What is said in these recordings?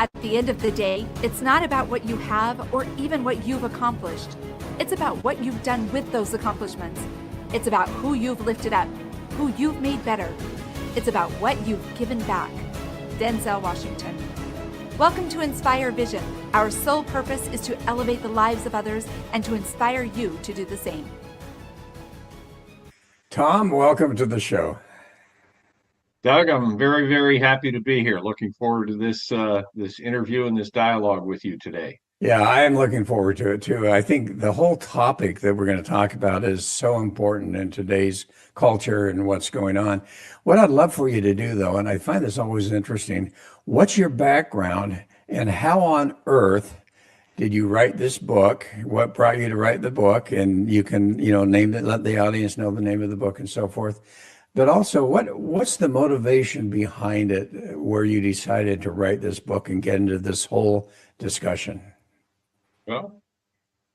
At the end of the day, it's not about what you have or even what you've accomplished. It's about what you've done with those accomplishments. It's about who you've lifted up, who you've made better. It's about what you've given back. Denzel Washington. Welcome to Inspire Vision. Our sole purpose is to elevate the lives of others and to inspire you to do the same. Tom, welcome to the show. Doug, I'm very, very happy to be here. Looking forward to this interview and this dialogue with you today. Yeah, I am looking forward to it too. I think the whole topic that we're going to talk about is so important in today's culture and what's going on. What I'd love for you to do, though, and I find this always interesting, what's your background and how on earth did you write this book? What brought you to write the book? And you can, name it, let the audience know the name of the book and so forth. But also, what's the motivation behind it, where you decided to write this book and get into this whole discussion? Well,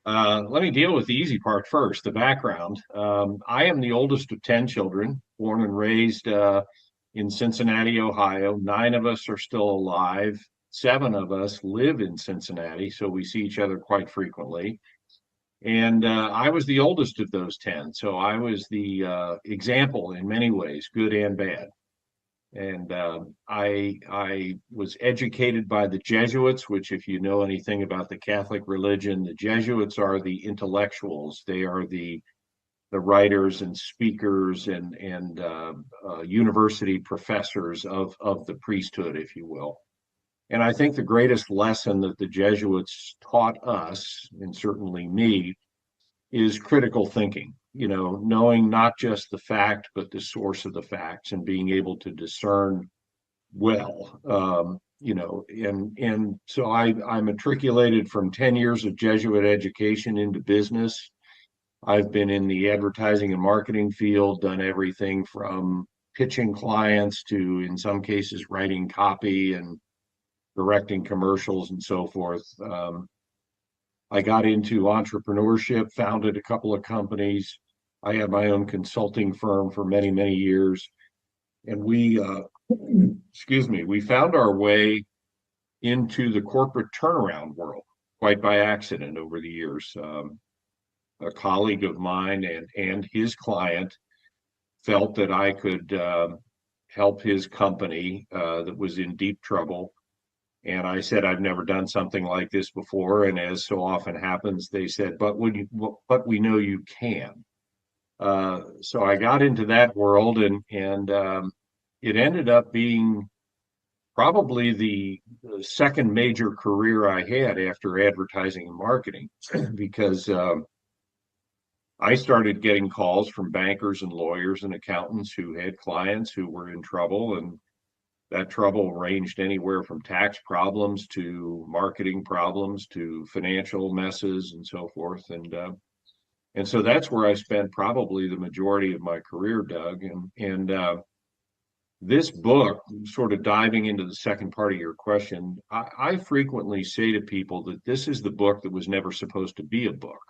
let me deal with the easy part first, the background. I am the oldest of 10 children, born and raised in Cincinnati, Ohio. 9 of us are still alive. 7 of us live in Cincinnati, so we see each other quite frequently. And I was the oldest of those 10, so I was the example in many ways, good and bad. And I was educated by the Jesuits, which, if you know anything about the Catholic religion, the Jesuits are the intellectuals. They are the writers and speakers and university professors of the priesthood, if you will. And I think the greatest lesson that the Jesuits taught us, and certainly me, is critical thinking, knowing not just the fact, but the source of the facts and being able to discern well, and so I matriculated from 10 years of Jesuit education into business. I've been in the advertising and marketing field, done everything from pitching clients to, in some cases, writing copy and directing commercials and so forth. I got into entrepreneurship, founded a couple of companies. I had my own consulting firm for many, many years. And we found our way into the corporate turnaround world quite by accident over the years. A colleague of mine and his client felt that I could help his company that was in deep trouble. And I said, I've never done something like this before. And as so often happens, they said, but we know you can. So I got into that world, and it ended up being probably the second major career I had after advertising and marketing, because I started getting calls from bankers and lawyers and accountants who had clients who were in trouble, and that trouble ranged anywhere from tax problems to marketing problems to financial messes and so forth. And so that's where I spent probably the majority of my career, Doug. And this book, sort of diving into the second part of your question, I frequently say to people that this is the book that was never supposed to be a book.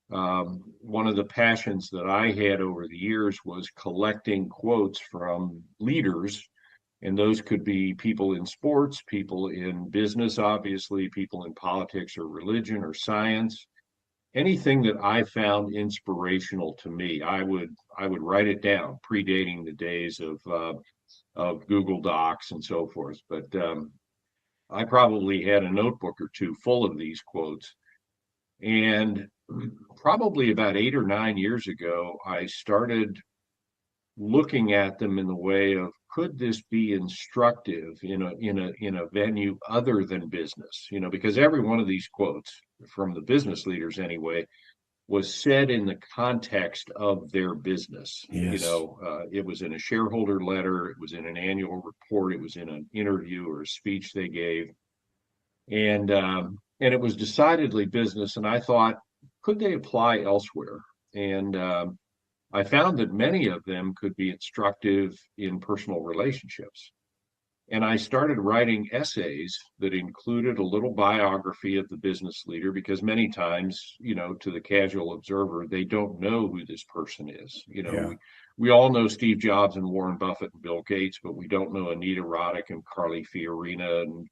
One of the passions that I had over the years was collecting quotes from leaders. And those could be people in sports, people in business, obviously, people in politics or religion or science. Anything that I found inspirational to me, I would write it down, predating the days of Google Docs and so forth. But I probably had a notebook or two full of these quotes. And probably about 8 or 9 years ago, I started looking at them in the way of, could this be instructive in a venue other than business? Because every one of these quotes, from the business leaders anyway, was said in the context of their business. Yes. It was in a shareholder letter, it was in an annual report, it was in an interview or a speech they gave, and it was decidedly business. And I thought, could they apply elsewhere? And I found that many of them could be instructive in personal relationships. And I started writing essays that included a little biography of the business leader, because many times, to the casual observer, they don't know who this person is. Yeah. We all know Steve Jobs and Warren Buffett and Bill Gates, but we don't know Anita Roddick and Carly Fiorina and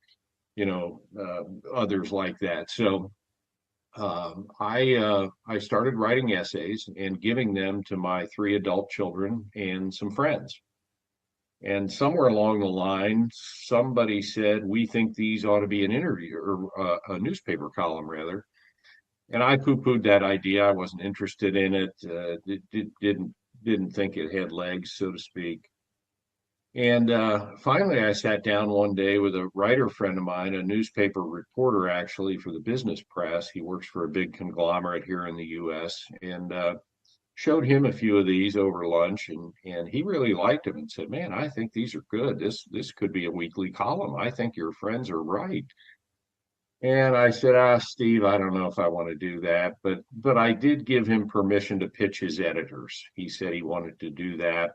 others like that. So I started writing essays and giving them to my 3 adult children and some friends. And somewhere along the line, somebody said, "We think these ought to be an interview or a newspaper column, rather." And I poo-pooed that idea. I wasn't interested in it. Didn't think it had legs, so to speak. And finally, I sat down one day with a writer friend of mine, a newspaper reporter actually for the business press. He works for a big conglomerate here in the U.S. and showed him a few of these over lunch, and he really liked them and said, "Man, I think these are good. This could be a weekly column. I think your friends are right." And I said, Steve, I don't know if I want to do that, but I did give him permission to pitch his editors. He said he wanted to do that,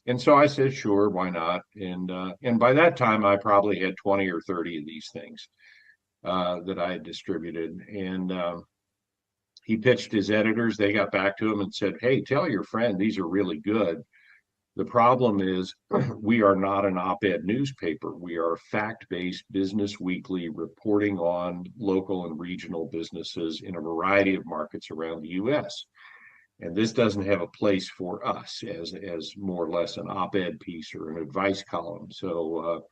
and so I said, sure, why not? And by that time, I probably had 20 or 30 of these things that I had distributed, and he pitched his editors. They got back to him and said, "Hey, tell your friend these are really good. The problem is we are not an op-ed newspaper. We are a fact-based business weekly reporting on local and regional businesses in a variety of markets around the U.S. And this doesn't have a place for us as more or less an op-ed piece or an advice column." So,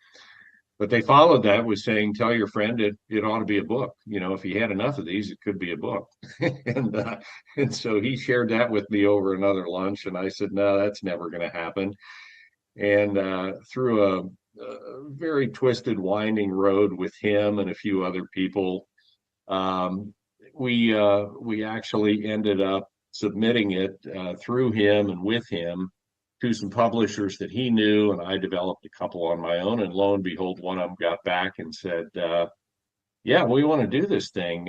but they followed that with saying, "Tell your friend it ought to be a book. If he had enough of these, it could be a book." And so he shared that with me over another lunch, and I said, "No, that's never going to happen." And through a very twisted, winding road with him and a few other people, um, we actually ended up submitting it through him and with him to some publishers that he knew, and I developed a couple on my own. And lo and behold, one of them got back and said, "Yeah, we want to do this thing.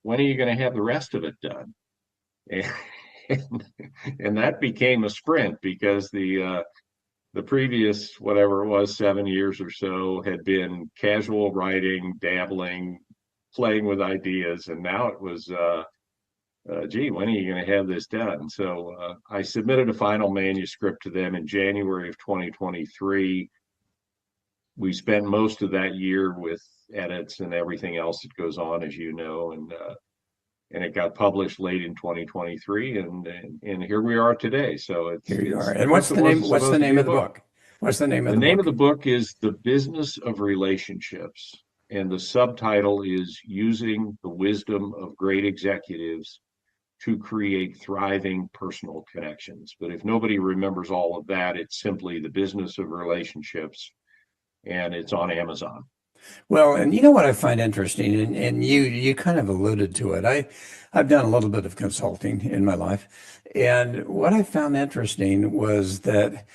When are you going to have the rest of it done?" And, and that became a sprint because the previous, whatever it was, 7 years or so had been casual writing, dabbling, playing with ideas, and now it was gee, when are you going to have this done? So I submitted a final manuscript to them in January of 2023. We spent most of that year with edits and everything else that goes on, as you know, and it got published late in 2023, and here we are today. So Here you are. it's And what's the name? What's the name of the book? What's the name of The the name of book? the book is The Business of Relationships, and the subtitle is Using the Wisdom of Great Executives to Create Thriving Personal Connections. But if nobody remembers all of that, it's simply The Business of Relationships, and it's on Amazon. Well, and you know what I find interesting, and you kind of alluded to it. I've done a little bit of consulting in my life, and what I found interesting was that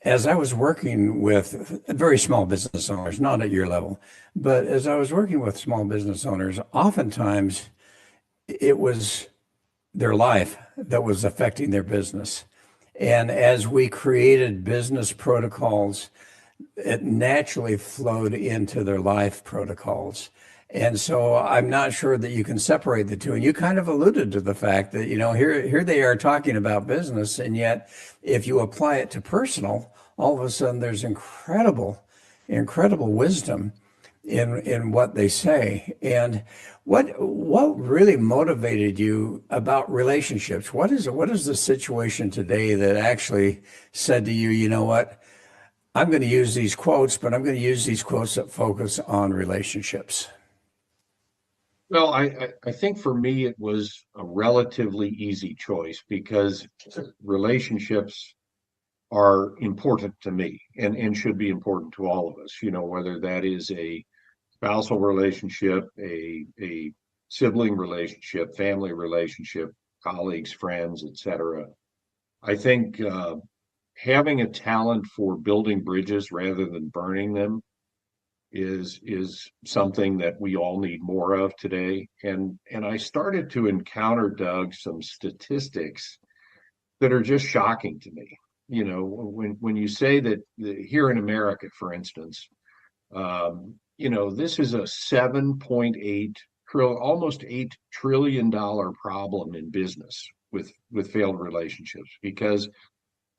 as I was working with very small business owners, not at your level, but as I was working with small business owners, oftentimes it was their life that was affecting their business. And as we created business protocols, it naturally flowed into their life protocols. And so I'm not sure that you can separate the two. And you kind of alluded to the fact that, here they are talking about business, and yet if you apply it to personal, all of a sudden there's incredible wisdom in what they say. And what really motivated you about relationships? What is the situation today that actually said to you, you know what? I'm going to use these quotes, but I'm going to use these quotes that focus on relationships. Well, I think for me, it was a relatively easy choice because relationships are important to me and should be important to all of us, whether that is a spousal relationship, a sibling relationship, family relationship, colleagues, friends, etc. I think having a talent for building bridges rather than burning them is something that we all need more of today. And I started to encounter, Doug, some statistics that are just shocking to me. When you say that here in America, for instance, this is a 7.8 almost $8 trillion problem in business with failed relationships because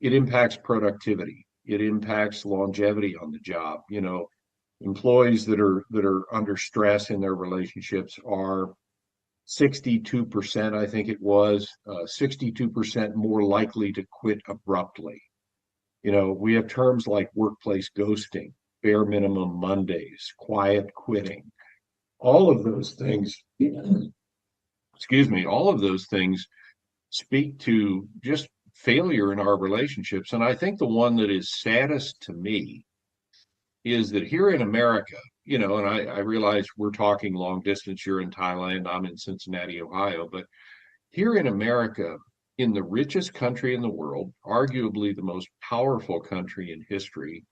it impacts productivity. It impacts longevity on the job. employees that are under stress in their relationships are 62%, I think it was, 62% more likely to quit abruptly. We have terms like workplace ghosting, bare minimum Mondays, quiet quitting. All of those things, excuse me, all of those things speak to just failure in our relationships. And I think the one that is saddest to me is that here in America, and I realize we're talking long distance, you're in Thailand, I'm in Cincinnati, Ohio, but here in America, in the richest country in the world, arguably the most powerful country in history,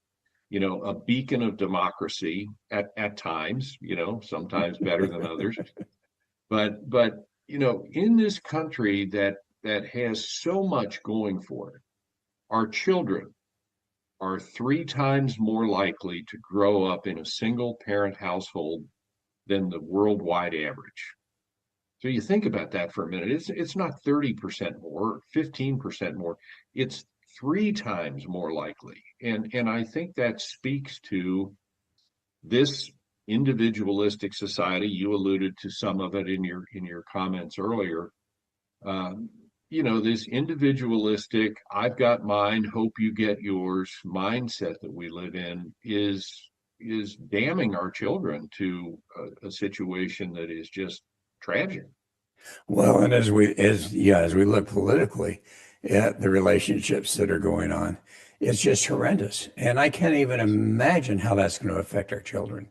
a beacon of democracy at times, sometimes better than others. But in this country that has so much going for it, our children are 3 times more likely to grow up in a single parent household than the worldwide average. So you think about that for a minute. It's not 30% more, 15% more. It's 3 times more likely. And I think that speaks to this individualistic society. You alluded to some of it in your comments earlier. This individualistic, I've got mine, hope you get yours mindset that we live in is damning our children to a situation that is just tragic. Well, and as we look politically at the relationships that are going on, it's just horrendous. And I can't even imagine how that's going to affect our children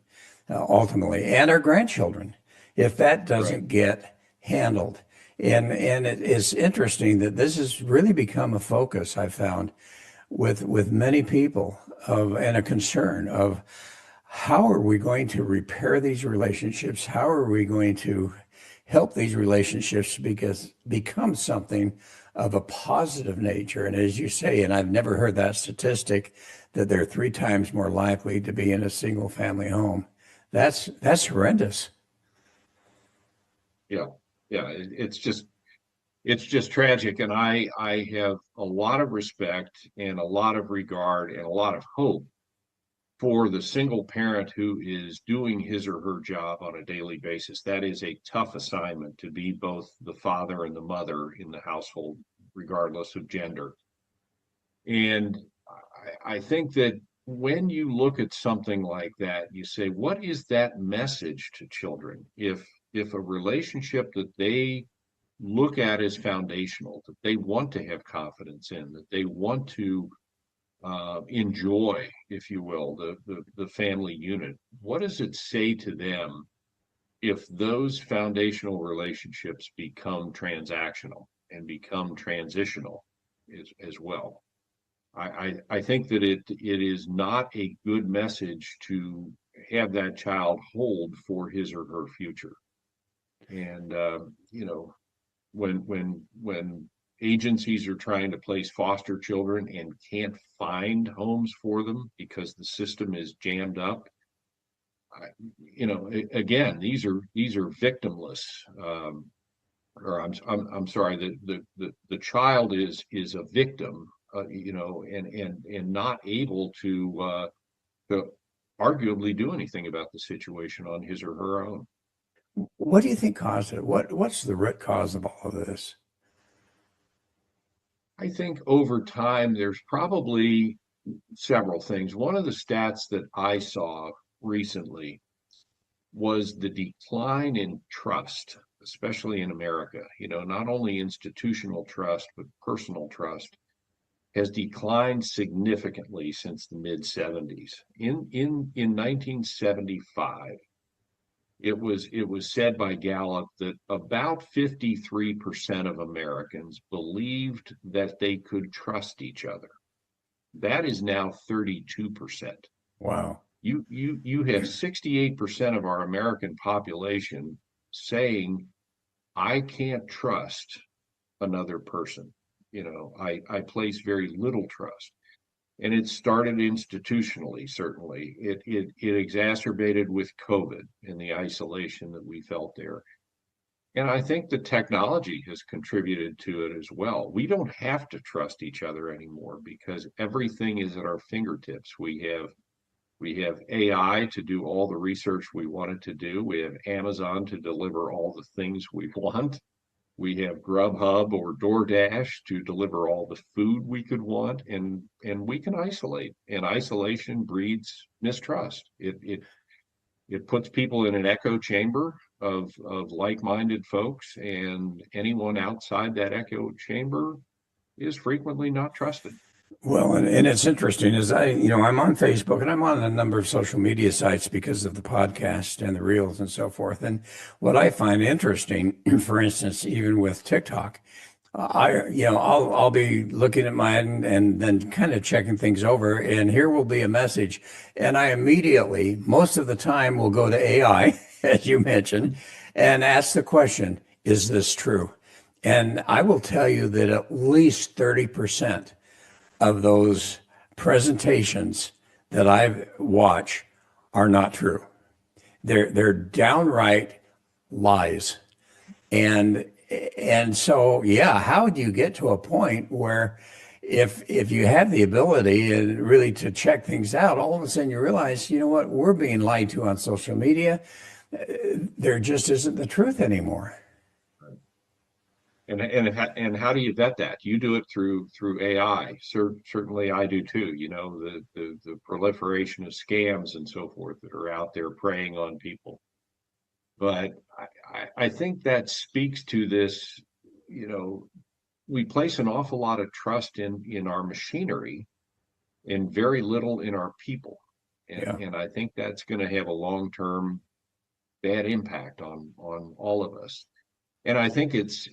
ultimately and our grandchildren if that doesn't get handled. And it's interesting that this has really become a focus, I've found, with many people and a concern of how are we going to repair these relationships? How are we going to help these relationships become something of a positive nature? And as you say, and I've never heard that statistic, that they're 3 times more likely to be in a single family home. That's horrendous. Yeah, yeah, it's just tragic. And I have a lot of respect and a lot of regard and a lot of hope for the single parent who is doing his or her job on a daily basis. That is a tough assignment, to be both the father and the mother in the household, regardless of gender. And I think that when you look at something like that, you say, what is that message to children? If a relationship that they look at as foundational, that they want to have confidence in, that they want to enjoy, if you will, the family unit, what does it say to them if those foundational relationships become transactional and become transitional as well? I think that it is not a good message to have that child hold for his or her future. And when agencies are trying to place foster children and can't find homes for them because the system is jammed up, again, these are victimless. Or I'm sorry, the child is a victim, and not able to arguably do anything about the situation on his or her own. What do you think caused it? What's the root cause of all of this? I think over time, there's probably several things. One of the stats that I saw recently was the decline in trust, especially in America. Not only institutional trust, but personal trust has declined significantly since the mid 70s. In 1975, it was said by Gallup that about 53% of Americans believed that they could trust each other. That is now 32%. Wow. You have 68% of our American population saying, I can't trust another person. I place very little trust. And it started institutionally, certainly. It exacerbated with COVID and the isolation that we felt there. And I think the technology has contributed to it as well. We don't have to trust each other anymore because everything is at our fingertips. We have We have AI to do all the research we want it to do. We have Amazon to deliver all the things we want. We have Grubhub or DoorDash to deliver all the food we could want, and we can isolate. And isolation breeds mistrust. It puts people in an echo chamber of like-minded folks, and anyone outside that echo chamber is frequently not trusted. Well, and it's interesting is I'm on Facebook and I'm on a number of social media sites because of the podcast and the reels and so forth. And what I find interesting, for instance, even with TikTok, I'll be looking at mine and then kind of checking things over, and here will be a message, and I immediately, most of the time, will go to AI, as you mentioned, and ask the question, is this true? And I will tell you that at least 30% of those presentations that I watch are not true. They're downright lies. And so, yeah, how do you get to a point where if you have the ability and really to check things out, all of a sudden you realize, you know what, we're being lied to on social media. There just isn't the truth anymore. And how do you vet that? You do it through AI. Certainly, I do too. The proliferation of scams and so forth that are out there preying on people. But I think that speaks to this. We place an awful lot of trust in our machinery and very little in our people. And I think that's going to have a long-term bad impact on all of us. And I think it's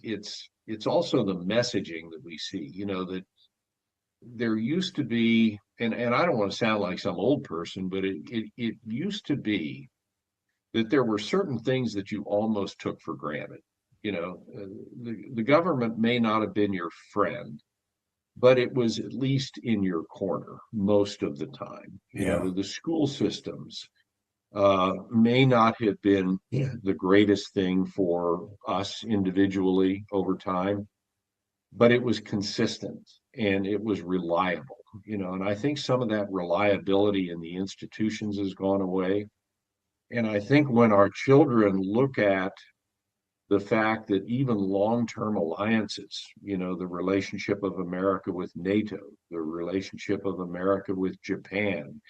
also the messaging that we see, that there used to be, and I don't want to sound like some old person, but it used to be that there were certain things that you almost took for granted. The government may not have been your friend, but it was at least in your corner most of the time. The school systems may not have been the greatest thing for us individually over time, but it was consistent and it was reliable, and I think some of that reliability in the institutions has gone away. And I think when our children look at the fact that even long-term alliances, the relationship of America with NATO, the relationship of America with Japan,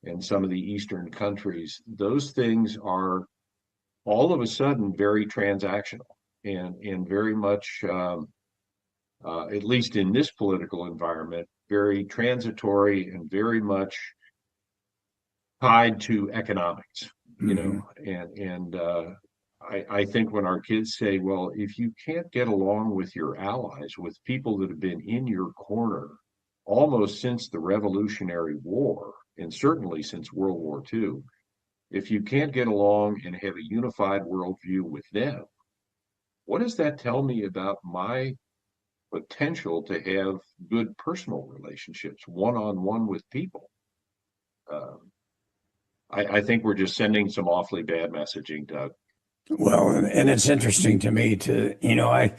and some of the Eastern countries, those things are all of a sudden very transactional and very much, at least in this political environment, very transitory and very much tied to economics, and I think when our kids say, well, if you can't get along with your allies, with people that have been in your corner almost since the Revolutionary War, and certainly since World War II, if you can't get along and have a unified worldview with them, what does that tell me about my potential to have good personal relationships, one-on-one with people? I think we're just sending some awfully bad messaging, Doug. Well, and it's interesting to me I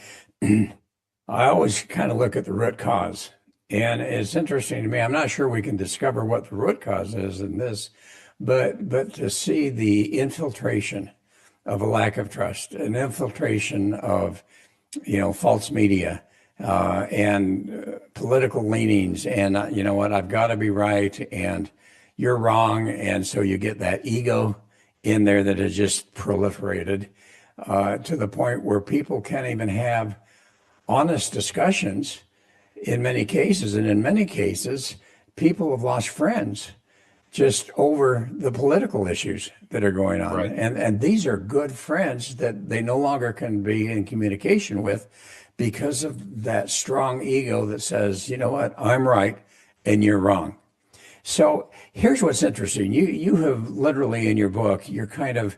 always kind of look at the root cause. And it's interesting to me. I'm not sure we can discover what the root cause is in this, but to see the infiltration of a lack of trust, an infiltration of, false media and political leanings, and you know what, I've got to be right, and you're wrong, and so you get that ego in there that has just proliferated to the point where people can't even have honest discussions. In many cases, and in many cases, people have lost friends just over the political issues that are going on. Right. And these are good friends that they no longer can be in communication with because of that strong ego that says, you know what, I'm right and you're wrong. So here's what's interesting. You have literally in your book, you're kind of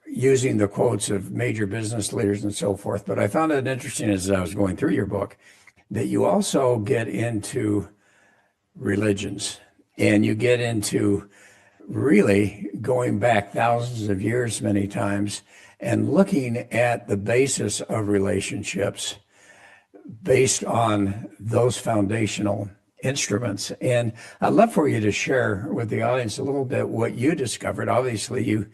using the quotes of major business leaders and so forth. But I found it interesting as I was going through your book that you also get into religions and you get into really going back thousands of years many times and looking at the basis of relationships based on those foundational instruments. And I'd love for you to share with the audience a little bit what you discovered. Obviously, you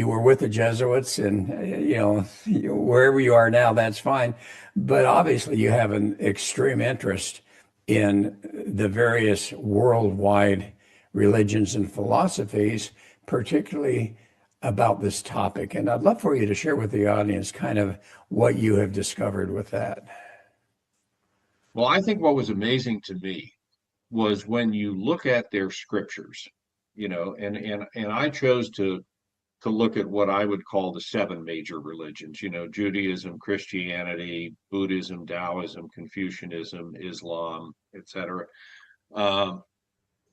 were with the Jesuits, and wherever you are now, that's fine. But obviously, you have an extreme interest in the various worldwide religions and philosophies, particularly about this topic. And I'd love for you to share with the audience kind of what you have discovered with that. Well, I think what was amazing to me was when you look at their scriptures, and I chose to look at what I would call the seven major religions, Judaism, Christianity, Buddhism, Taoism, Confucianism, Islam, etc. Um,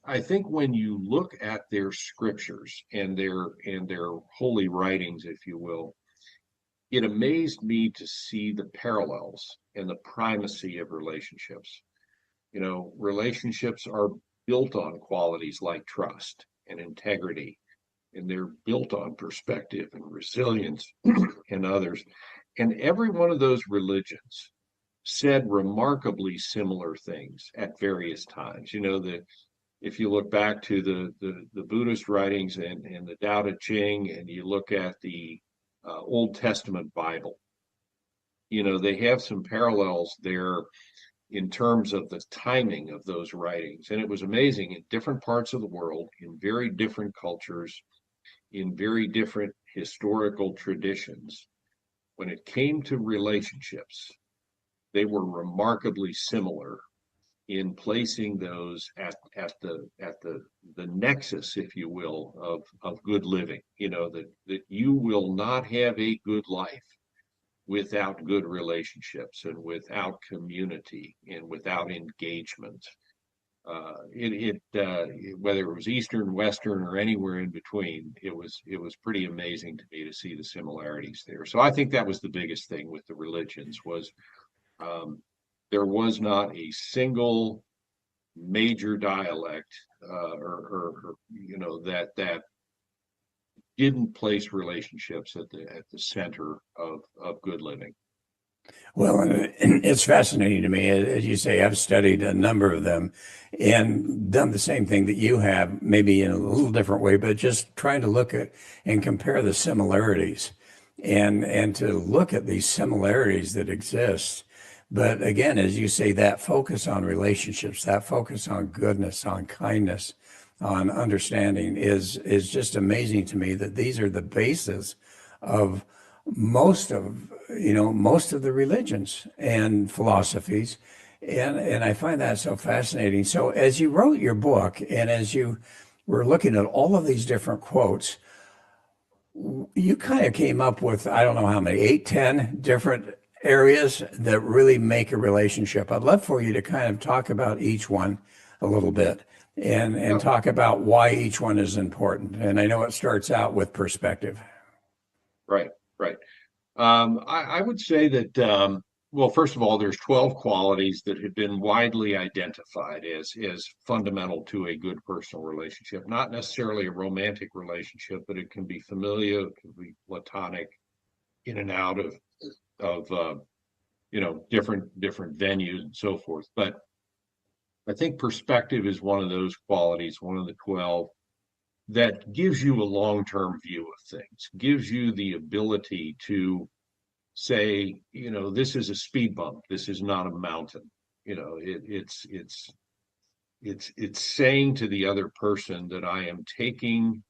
I think when you look at their scriptures and their holy writings, if you will, it amazed me to see the parallels and the primacy of relationships. Relationships are built on qualities like trust and integrity, and they're built on perspective and resilience and others. And every one of those religions said remarkably similar things at various times. If you look back to the Buddhist writings and the Tao Te Ching, and you look at the Old Testament Bible, they have some parallels there in terms of the timing of those writings. And it was amazing in different parts of the world, in very different cultures, in very different historical traditions. When it came to relationships, they were remarkably similar in placing those at the nexus, if you will, of good living. That you will not have a good life without good relationships and without community and without engagement. Whether it was Eastern, Western, or anywhere in between, it was pretty amazing to me to see the similarities there. So I think that was the biggest thing with the religions was there was not a single major dialect that didn't place relationships at the center of good living. Well, and it's fascinating to me. As you say, I've studied a number of them and done the same thing that you have, maybe in a little different way, but just trying to look at and compare the similarities and to look at these similarities that exist. But again, as you say, that focus on relationships, that focus on goodness, on kindness, on understanding is just amazing to me that these are the basis of most of most of the religions and philosophies, and I find that so fascinating. So as you wrote your book and as you were looking at all of these different quotes, you kind of came up with, I don't know how many, 8, 10 different areas that really make a relationship. I'd love for you to kind of talk about each one a little bit and talk about why each one is important. And I know it starts out with perspective. Right, right. I would say that, well, first of all, there's 12 qualities that have been widely identified as fundamental to a good personal relationship. Not necessarily a romantic relationship, but it can be familial, it can be platonic, in and out of different venues and so forth. But I think perspective is one of those qualities, one of the 12, that gives you a long-term view of things, gives you the ability to say, this is a speed bump, this is not a mountain. It's saying to the other person that I am taking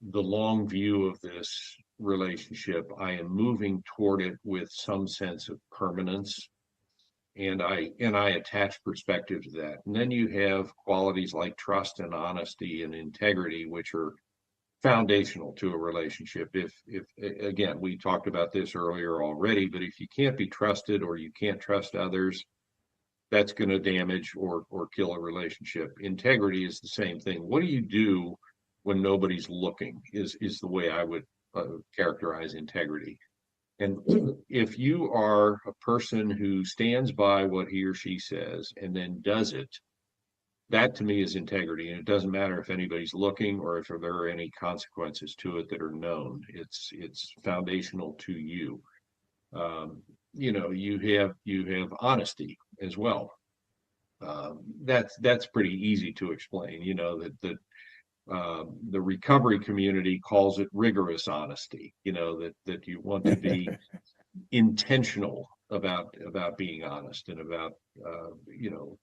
the long view of this relationship. I am moving toward it with some sense of permanence, and I attach perspective to that. And then you have qualities like trust and honesty and integrity, which are foundational to a relationship. If again, we talked about this earlier already, but if you can't be trusted or you can't trust others, that's going to damage or kill a relationship. Integrity is the same thing. What do you do when nobody's looking is the way I would characterize integrity. And if you are a person who stands by what he or she says and then does it, that to me is integrity. And it doesn't matter if anybody's looking or if there are any consequences to it that are known. It's foundational to you. You have honesty as well. That's pretty easy to explain. You know, the recovery community calls it rigorous honesty. You know, that you want to be intentional about being honest and about you know,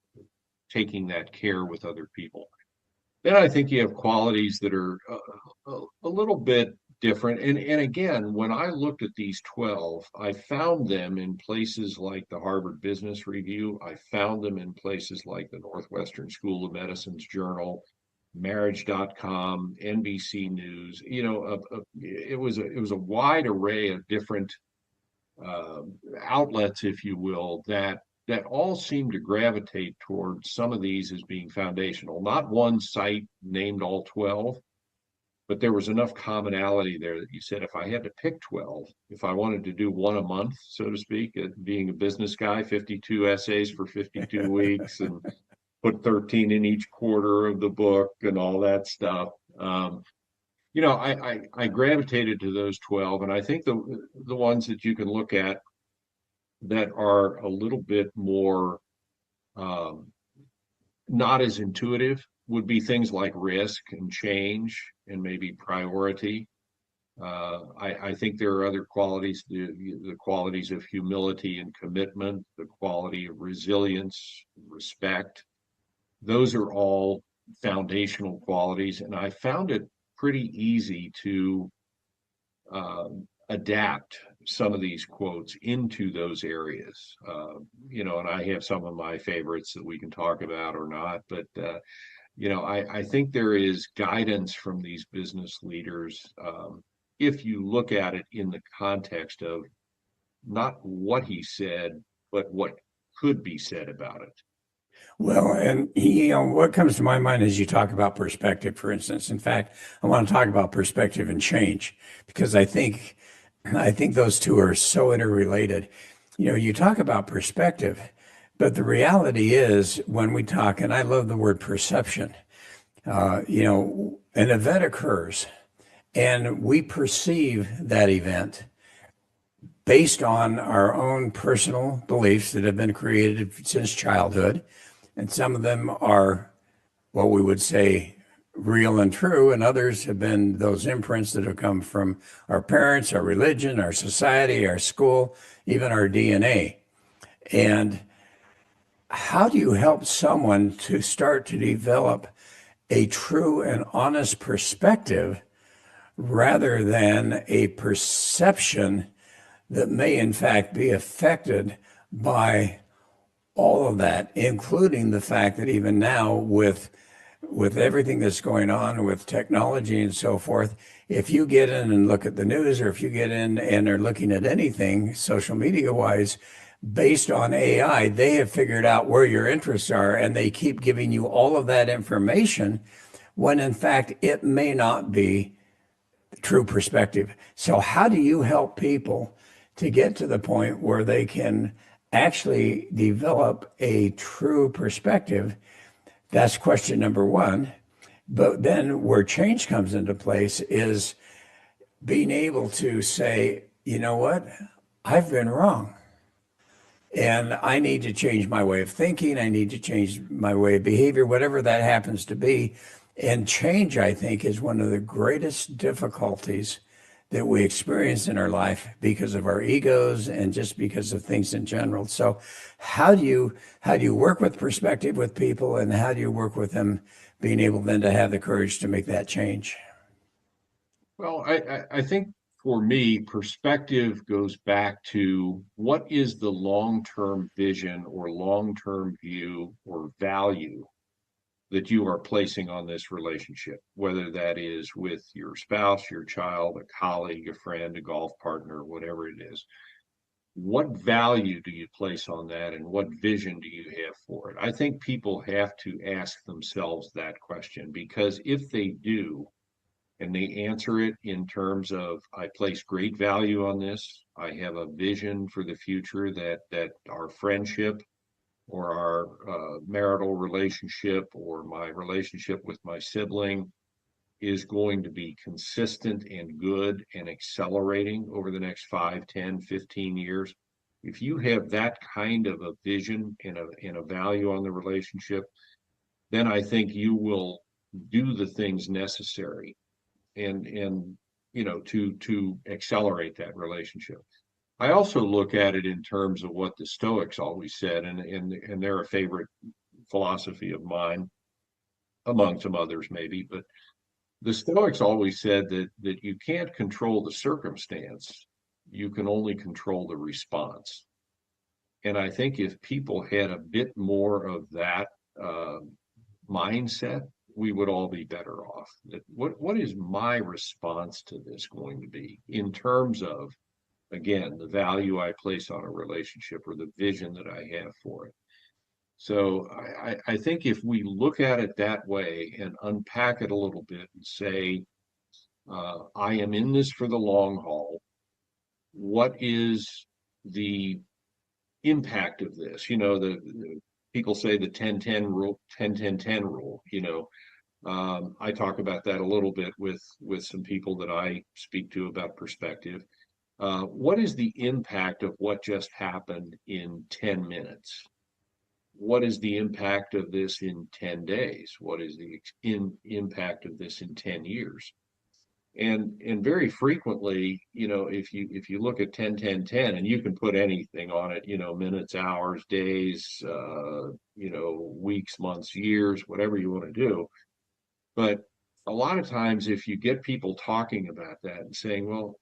taking that care with other people. Then I think you have qualities that are a little bit different. And again, when I looked at these 12, I found them in places like the Harvard Business Review. I found them in places like the Northwestern School of Medicine's journal, marriage.com, NBC News. You know, it was a wide array of different uh, outlets, if you will, that all seem to gravitate towards some of these as being foundational. Not one site named all 12, but there was enough commonality there that you said if I had to pick 12, if I wanted to do one a month, so to speak, being a business guy, 52 essays for 52 weeks and put 13 in each quarter of the book and all that stuff. You know, I gravitated to those 12, and I think the ones that you can look at that are a little bit more um, not as intuitive would be things like risk and change and maybe priority. I think there are other qualities, the qualities of humility and commitment, the quality of resilience, respect. Those are all foundational qualities. And I found it pretty easy to adapt some of these quotes into those areas. You know, and I have some of my favorites that we can talk about or not, but you know, I think there is guidance from these business leaders if you look at it in the context of not what he said, but what could be said about it. Well, and you know, what comes to my mind is you talk about perspective, for instance. In fact, I want to talk about perspective and change because I think those two are so interrelated. You know, you talk about perspective, but the reality is when we talk, and I love the word perception, you know, an event occurs and we perceive that event based on our own personal beliefs that have been created since childhood. And some of them are what we would say real and true, and others have been those imprints that have come from our parents, our religion, our society, our school, even our DNA. And how do you help someone to start to develop a true and honest perspective rather than a perception that may, in fact, be affected by all of that, including the fact that even now with everything that's going on with technology and so forth, if you get in and look at the news, or if you get in and are looking at anything social media wise, based on AI, they have figured out where your interests are and they keep giving you all of that information when in fact it may not be the true perspective. So, how do you help people to get to the point where they can actually develop a true perspective? That's question number one. But then where change comes into place is being able to say, you know what, I've been wrong. And I need to change my way of thinking. I need to change my way of behavior, whatever that happens to be. And change, I think, is one of the greatest difficulties that we experience in our life because of our egos and just because of things in general. So how do you work with perspective with people, and how do you work with them being able then to have the courage to make that change? Well, I think for me, perspective goes back to what is the long-term vision or long-term view or value that you are placing on this relationship, whether that is with your spouse, your child, a colleague, a friend, a golf partner, whatever it is. What value do you place on that and what vision do you have for it? I think people have to ask themselves that question, because if they do, and they answer it in terms of I place great value on this, I have a vision for the future that our friendship or our marital relationship or my relationship with my sibling is going to be consistent and good and accelerating over the next 5, 10, 15 years. if you have that kind of a vision and a value on the relationship, then I think you will do the things necessary and to accelerate that relationship. I also look at it in terms of what the Stoics always said, and they're a favorite philosophy of mine, among some others maybe, but the Stoics always said that you can't control the circumstance, you can only control the response. And I think if people had a bit more of that uh, mindset, we would all be better off. That what is my response to this going to be in terms of, again, the value I place on a relationship or the vision that I have for it. So I think if we look at it that way and unpack it a little bit and say, I am in this for the long haul. What is the impact of this? The people say the 10-10 rule, 10-10-10 rule, I talk about that a little bit with some people that I speak to about perspective. What is the impact of what just happened in 10 minutes? What is the impact of this in 10 days? What is the impact of this in 10 years? And very frequently, if you look at 10-10-10, and you can put anything on it, minutes, hours, days, weeks, months, years, whatever you want to do. But a lot of times, if you get people talking about that and saying, well,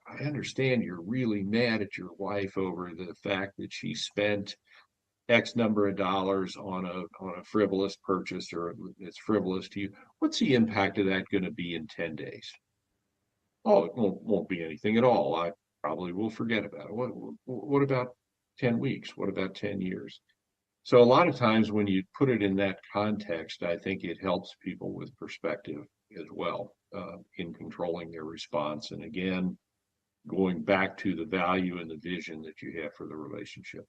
I understand you're really mad at your wife over the fact that she spent X number of dollars on a frivolous purchase, or it's frivolous to you. What's the impact of that going to be in 10 days? Oh, it won't be anything at all. I probably will forget about it. What about 10 weeks? What about 10 years? So a lot of times when you put it in that context, I think it helps people with perspective as well, in controlling their response. And again, going back to the value and the vision that you have for the relationship.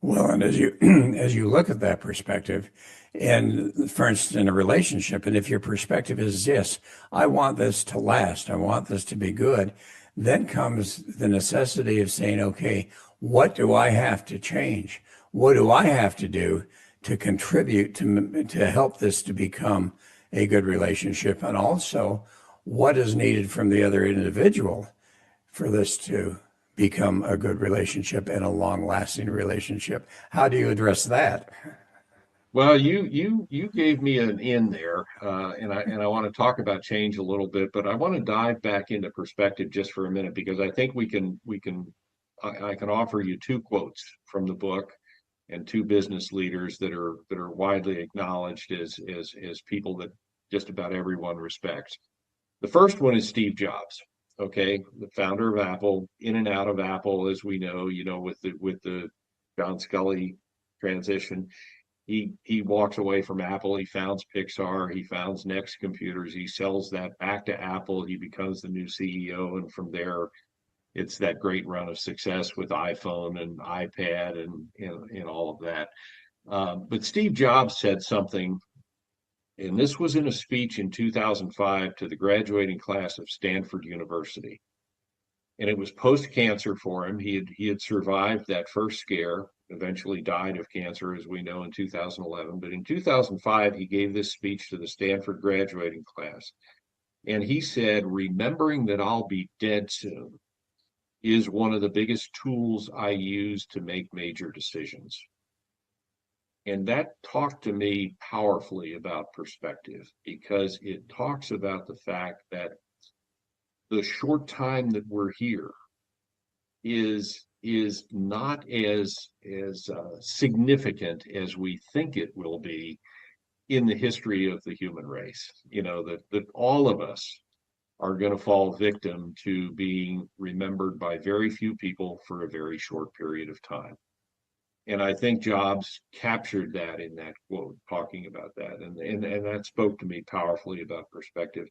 Well, and as you as you look at that perspective, and for instance, in a relationship, and if your perspective is yes, I want this to last, I want this to be good, then comes the necessity of saying, okay, what do I have to change? What do I have to do to contribute to help this to become a good relationship? And also, what is needed from the other individual for this to become a good relationship and a long-lasting relationship? How do you address that? Well, you gave me an in there, and I want to talk about change a little bit, but I want to dive back into perspective just for a minute, because I think I can offer you two quotes from the book and two business leaders that are widely acknowledged as people that just about everyone respects. The first one is Steve Jobs. Okay, the founder of Apple, in and out of Apple, as we know, with the John Scully transition. He walks away from Apple. He founds Pixar. He founds Next Computers. He sells that back to Apple. He becomes the new CEO, and from there, it's that great run of success with iPhone and iPad and all of that. But Steve Jobs said something, and this was in a speech in 2005 to the graduating class of Stanford University. And it was post-cancer for him. He had survived that first scare, eventually died of cancer, as we know, in 2011. But in 2005, he gave this speech to the Stanford graduating class. And he said, remembering that I'll be dead soon is one of the biggest tools I use to make major decisions. And that talked to me powerfully about perspective, because it talks about the fact that the short time that we're here is not as significant as we think it will be in the history of the human race. That all of us are going to fall victim to being remembered by very few people for a very short period of time. And I think Jobs captured that in that quote, talking about that. And that spoke to me powerfully about perspective.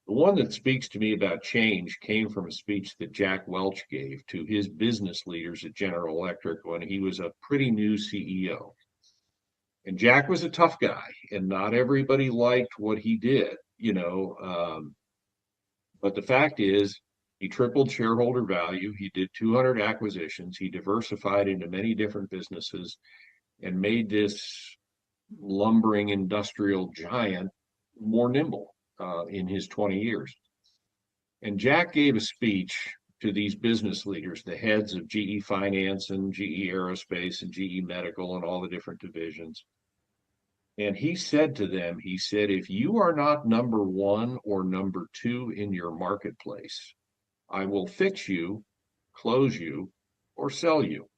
The one that speaks to me about change came from a speech that Jack Welch gave to his business leaders at General Electric when he was a pretty new CEO. And Jack was a tough guy, and not everybody liked what he did, but the fact is, He tripled shareholder value. He did 200 acquisitions. He diversified into many different businesses and made this lumbering industrial giant more nimble in his 20 years. And Jack gave a speech to these business leaders, the heads of GE Finance and GE Aerospace and GE Medical and all the different divisions. And he said to them, he said, if you are not number one or number two in your marketplace, I will fix you, close you, or sell you.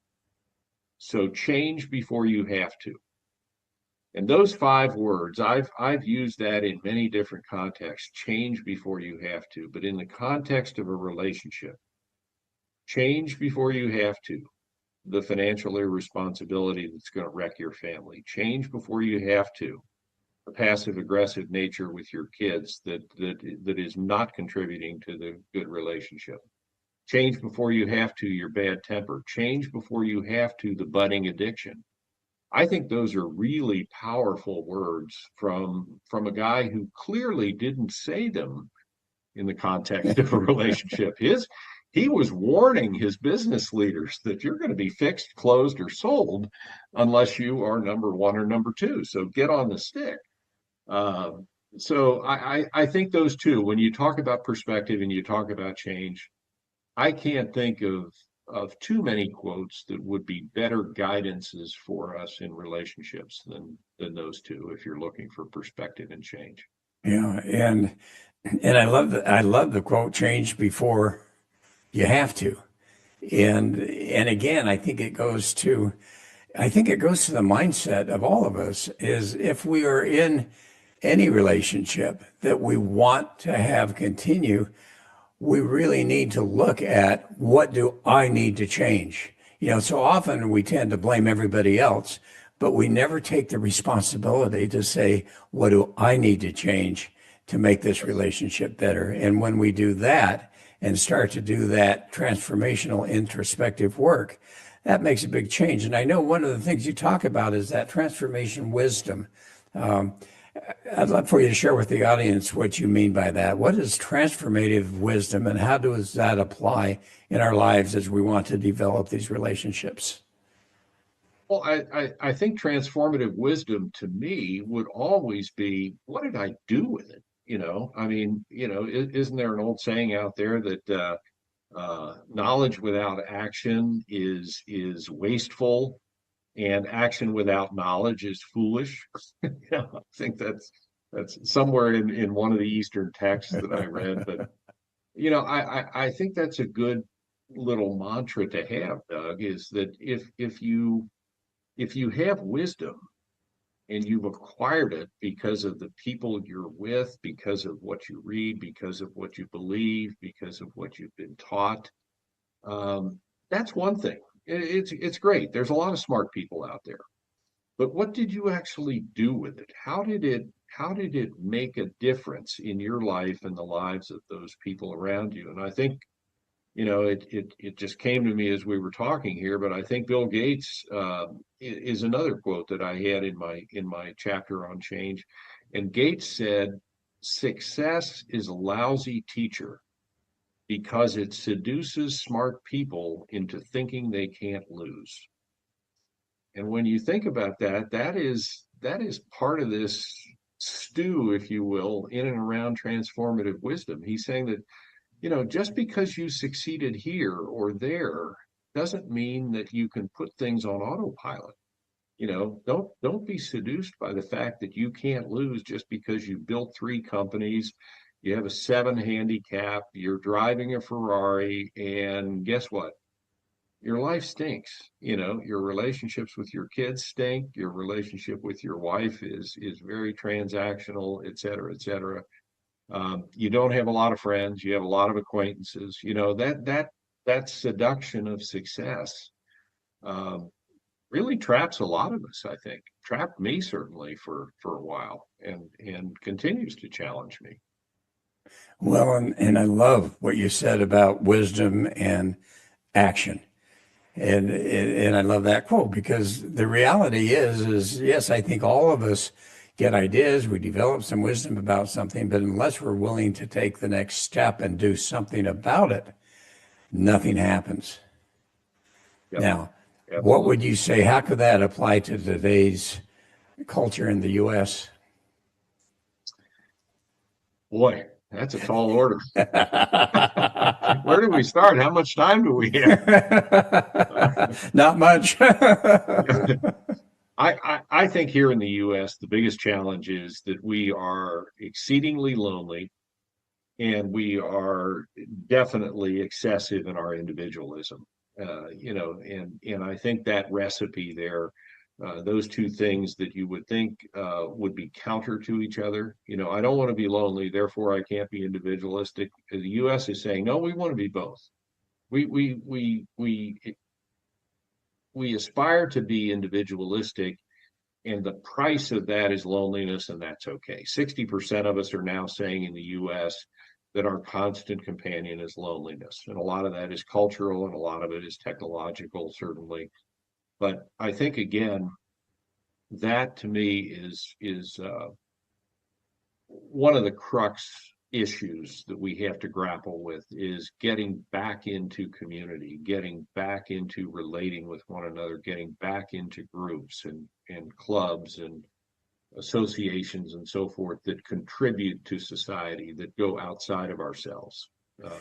So change before you have to. And those 5 words, I've used that in many different contexts. Change before you have to. But in the context of a relationship, change before you have to. The financial irresponsibility that's going to wreck your family. Change before you have to. The passive aggressive nature with your kids that is not contributing to the good relationship. Change before you have to your bad temper. Change before you have to the budding addiction. I think those are really powerful words from a guy who clearly didn't say them in the context of a relationship. He was warning his business leaders that you're going to be fixed, closed, or sold unless you are number one or number two. So get on the stick. So I think those two, when you talk about perspective and you talk about change, I can't think of too many quotes that would be better guidances for us in relationships than those two, if you're looking for perspective and change. Yeah, and I love the quote, change before you have to. And again, I think it goes to the mindset of all of us is if we are in any relationship that we want to have continue, we really need to look at what do I need to change? So often we tend to blame everybody else, but we never take the responsibility to say, what do I need to change to make this relationship better? And when we do that and start to do that transformational introspective work, that makes a big change. And I know one of the things you talk about is that transformation wisdom. I'd love for you to share with the audience what you mean by that. What is transformative wisdom and how does that apply in our lives as we want to develop these relationships? Well, I think transformative wisdom to me would always be, what did I do with it? Isn't there an old saying out there that knowledge without action is wasteful, and action without knowledge is foolish? I think that's somewhere in one of the Eastern texts that I read. But I think that's a good little mantra to have, Doug, is that if you have wisdom and you've acquired it because of the people you're with, because of what you read, because of what you believe, because of what you've been taught, that's one thing. It's great. There's a lot of smart people out there, but what did you actually do with it? How did it make a difference in your life and the lives of those people around you? And I think, it just came to me as we were talking here, but I think Bill Gates is another quote that I had in my chapter on change. And Gates said, "Success is a lousy teacher because it seduces smart people into thinking they can't lose." And when you think about that, that is part of this stew, if you will, in and around transformative wisdom. He's saying that, just because you succeeded here or there doesn't mean that you can put things on autopilot. Don't be seduced by the fact that you can't lose just because you built 3 companies, you have a 7 handicap, you're driving a Ferrari, and guess what? Your life stinks. Your relationships with your kids stink. Your relationship with your wife is very transactional, et cetera, et cetera. You don't have a lot of friends. You have a lot of acquaintances. That seduction of success really traps a lot of us, I think. Trapped me certainly for a while and continues to challenge me. Well, and I love what you said about wisdom and action. And I love that quote because the reality is yes, I think all of us, get ideas, we develop some wisdom about something, but unless we're willing to take the next step and do something about it, nothing happens. Yep, Now, what would absolutely. you say? How could that apply to today's culture in the U.S.? Boy, that's a tall order. Where do we start? How much time do we have? Not much. I think here in the US, the biggest challenge is that we are exceedingly lonely and we are definitely excessive in our individualism. And I think that recipe there, those two things that you would think would be counter to each other. I don't want to be lonely, therefore I can't be individualistic. The US is saying, no, we want to be both. We aspire to be individualistic, and the price of that is loneliness, and that's okay. 60% of us are now saying in the US that our constant companion is loneliness. And a lot of that is cultural and a lot of it is technological, certainly. But I think, again, that to me is one of the crux issues that we have to grapple with is getting back into community, getting back into relating with one another, getting back into groups and clubs and associations and so forth that contribute to society, that go outside of ourselves,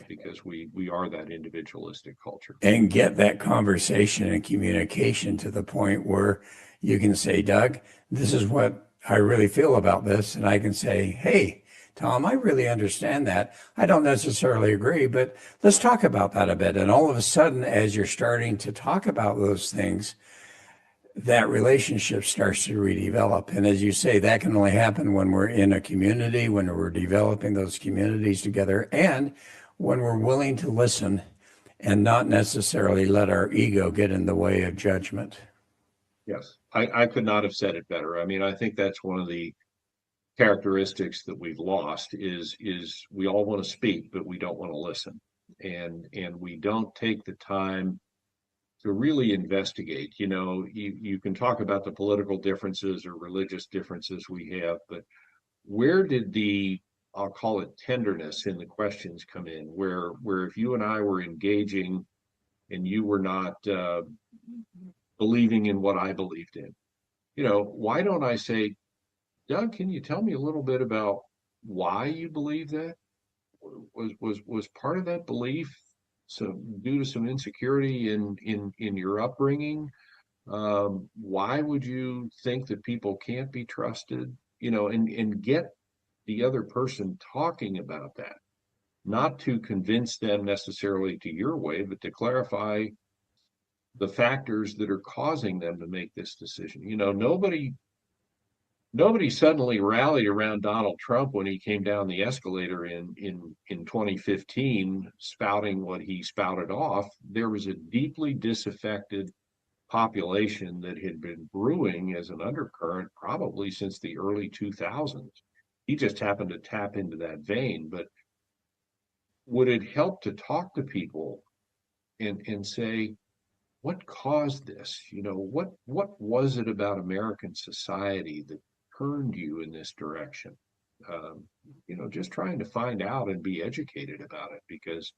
because we are that individualistic culture. And get that conversation and communication to the point where you can say, Doug, this is what I really feel about this. And I can say, hey, Tom, I really understand that. I don't necessarily agree, but let's talk about that a bit. And all of a sudden, as you're starting to talk about those things, that relationship starts to redevelop. And as you say, that can only happen when we're in a community, when we're developing those communities together, and when we're willing to listen and not necessarily let our ego get in the way of judgment. Yes, I could not have said it better. I mean, I think that's one of the characteristics that we've lost is we all want to speak, but we don't want to listen. And we don't take the time to really investigate. You can talk about the political differences or religious differences we have, but where did I'll call it tenderness in the questions come in, where if you and I were engaging and you were not believing in what I believed in, why don't I say, Doug, can you tell me a little bit about why you believe that? Was part of that belief due to some insecurity in your upbringing? Why would you think that people can't be trusted? And get the other person talking about that, not to convince them necessarily to your way, but to clarify the factors that are causing them to make this decision. Nobody suddenly rallied around Donald Trump when he came down the escalator in 2015, spouting what he spouted off. There was a deeply disaffected population that had been brewing as an undercurrent probably since the early 2000s. He just happened to tap into that vein. But would it help to talk to people and say, what caused this? What was it about American society that turned you in this direction? Just trying to find out and be educated about it, because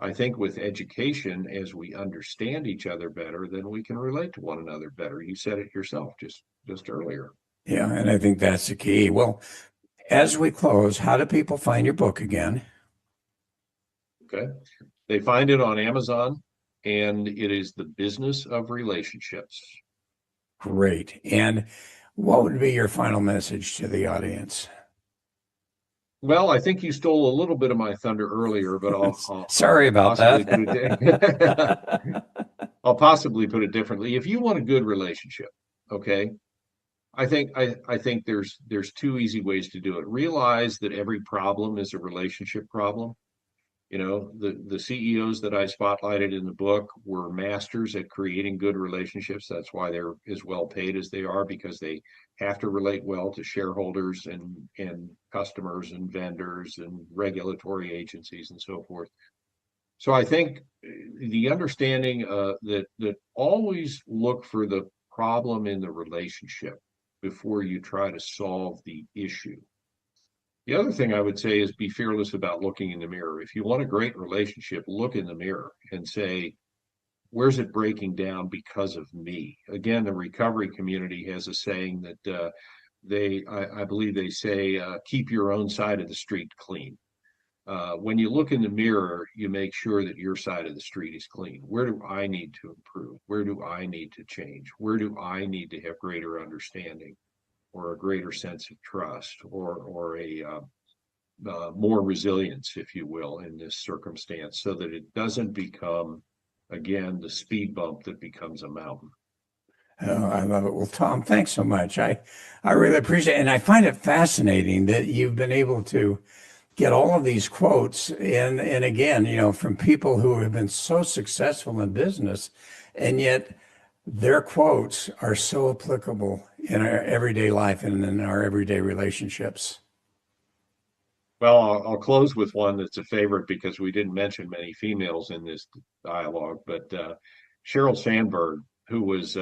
I think with education, as we understand each other better, then we can relate to one another better. You said it yourself just earlier. Yeah, and I think that's the key. Well, as we close, how do people find your book again? Okay. They find it on Amazon, and it is The Business of Relationships. Great. And what would be your final message to the audience? Well, I think you stole a little bit of my thunder earlier, but Sorry I'll about possibly that. I'll possibly put it differently. If you want a good relationship, okay, I think there's two easy ways to do it. Realize that every problem is a relationship problem. The CEOs that I spotlighted in the book were masters at creating good relationships. That's why they're as well paid as they are, because they have to relate well to shareholders and customers and vendors and regulatory agencies and so forth. So I think the understanding that always look for the problem in the relationship. before you try to solve the issue. The other thing I would say is be fearless about looking in the mirror. If you want a great relationship, look in the mirror and say, where's it breaking down because of me? Again, the recovery community has a saying that I believe they say, keep your own side of the street clean. When you look in the mirror, you make sure that your side of the street is clean. Where do I need to improve? Where do I need to change? Where do I need to have greater understanding or a greater sense of trust or a more resilience, if you will, in this circumstance so that it doesn't become, again, the speed bump that becomes a mountain. Oh, I love it. Well, Tom, thanks so much. I really appreciate it. And I find it fascinating that you've been able to get all of these quotes and again, from people who have been so successful in business, and yet their quotes are so applicable in our everyday life and in our everyday relationships. Well, I'll close with one that's a favorite because we didn't mention many females in this dialogue, but Sheryl Sandberg, who was,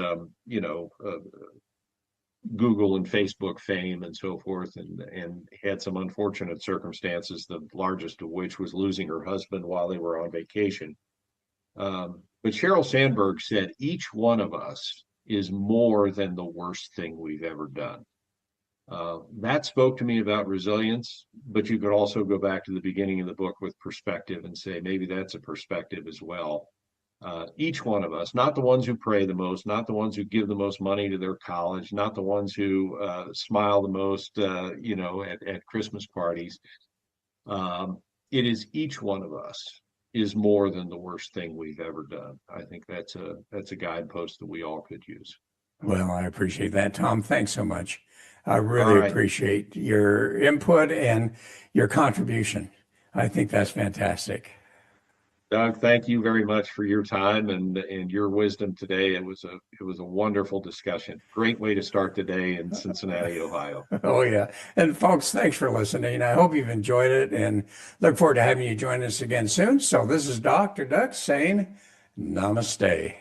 Google and Facebook fame and so forth, and had some unfortunate circumstances, the largest of which was losing her husband while they were on vacation. But Sheryl Sandberg said, each one of us is more than the worst thing we've ever done. That spoke to me about resilience, but you could also go back to the beginning of the book with perspective and say, maybe that's a perspective as well. Each one of us, not the ones who pray the most, not the ones who give the most money to their college, not the ones who smile the most, at Christmas parties. It is each one of us is more than the worst thing we've ever done. I think that's a guidepost that we all could use. Well, I appreciate that, Tom. Thanks so much. I All really right. appreciate your input and your contribution. I think that's fantastic. Doug, thank you very much for your time and your wisdom today. It was a wonderful discussion. Great way to start the day in Cincinnati, Ohio. Oh, yeah. And folks, thanks for listening. I hope you've enjoyed it and look forward to having you join us again soon. So this is Dr. Duck saying namaste.